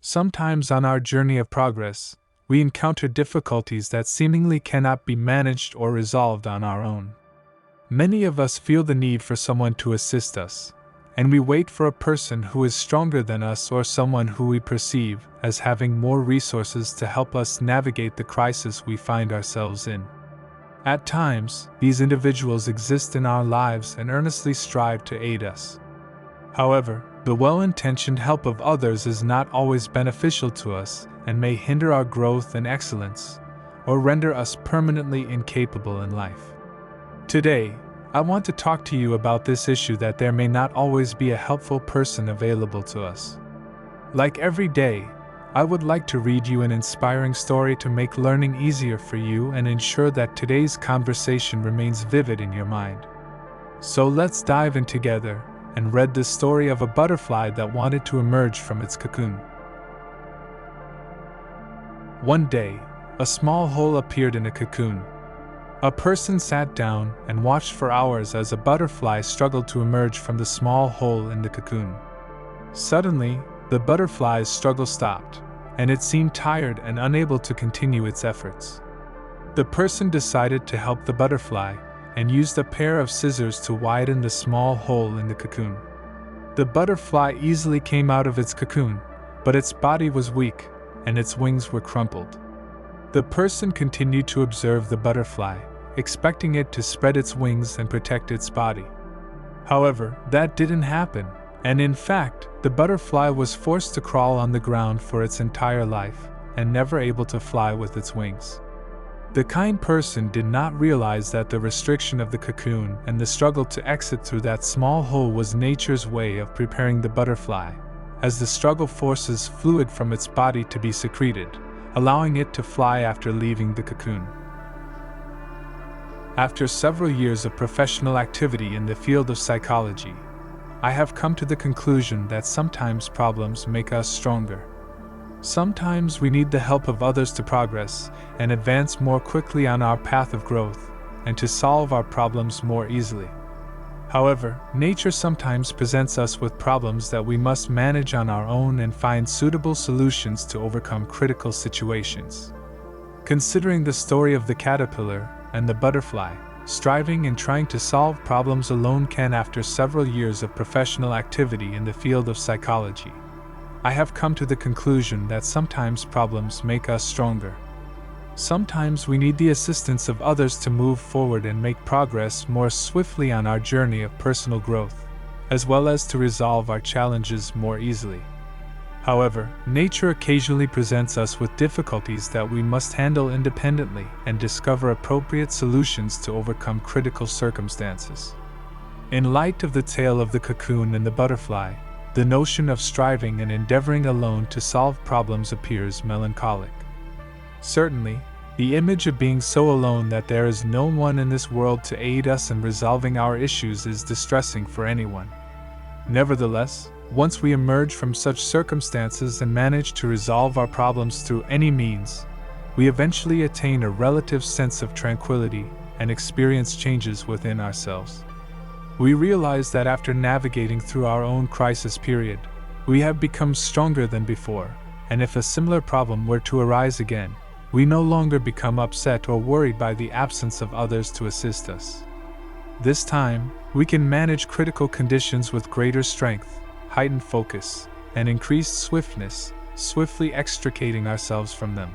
Sometimes on our journey of progress, we encounter difficulties that seemingly cannot be managed or resolved on our own. Many of us feel the need for someone to assist us, and we wait for a person who is stronger than us or someone who we perceive as having more resources to help us navigate the crisis we find ourselves in. At times, these individuals exist in our lives and earnestly strive to aid us. However, the well-intentioned help of others is not always beneficial to us and may hinder our growth and excellence, or render us permanently incapable in life. Today, I want to talk to you about this issue that there may not always be a helpful person available to us. Like every day, I would like to read you an inspiring story to make learning easier for you and ensure that today's conversation remains vivid in your mind. So let's dive in together and read the story of a butterfly that wanted to emerge from its cocoon. One day, a small hole appeared in a cocoon. A person sat down and watched for hours as a butterfly struggled to emerge from the small hole in the cocoon. Suddenly, the butterfly's struggle stopped, and it seemed tired and unable to continue its efforts. The person decided to help the butterfly and used a pair of scissors to widen the small hole in the cocoon. The butterfly easily came out of its cocoon, but its body was weak and its wings were crumpled. The person continued to observe the butterfly, expecting it to spread its wings and protect its body. However, that didn't happen, and in fact, the butterfly was forced to crawl on the ground for its entire life, and never able to fly with its wings. The kind person did not realize that the restriction of the cocoon and the struggle to exit through that small hole was nature's way of preparing the butterfly, as the struggle forces fluid from its body to be secreted, allowing it to fly after leaving the cocoon. After several years of professional activity in the field of psychology, I have come to the conclusion that sometimes problems make us stronger. Sometimes we need the help of others to progress and advance more quickly on our path of growth, and to solve our problems more easily. However, nature sometimes presents us with problems that we must manage on our own and find suitable solutions to overcome critical situations. Considering the story of the caterpillar and the butterfly, striving and trying to solve problems alone can, after several years of professional activity in the field of psychology, I have come to the conclusion that sometimes problems make us stronger. Sometimes we need the assistance of others to move forward and make progress more swiftly on our journey of personal growth, as well as to resolve our challenges more easily. However, nature occasionally presents us with difficulties that we must handle independently and discover appropriate solutions to overcome critical circumstances. In light of the tale of the cocoon and the butterfly, the notion of striving and endeavoring alone to solve problems appears melancholic. Certainly, the image of being so alone that there is no one in this world to aid us in resolving our issues is distressing for anyone. Nevertheless, once we emerge from such circumstances and manage to resolve our problems through any means, we eventually attain a relative sense of tranquility and experience changes within ourselves. We realize that after navigating through our own crisis period, we have become stronger than before, and if a similar problem were to arise again, we no longer become upset or worried by the absence of others to assist us. This time, we can manage critical conditions with greater strength, heightened focus, and increased swiftness, swiftly extricating ourselves from them.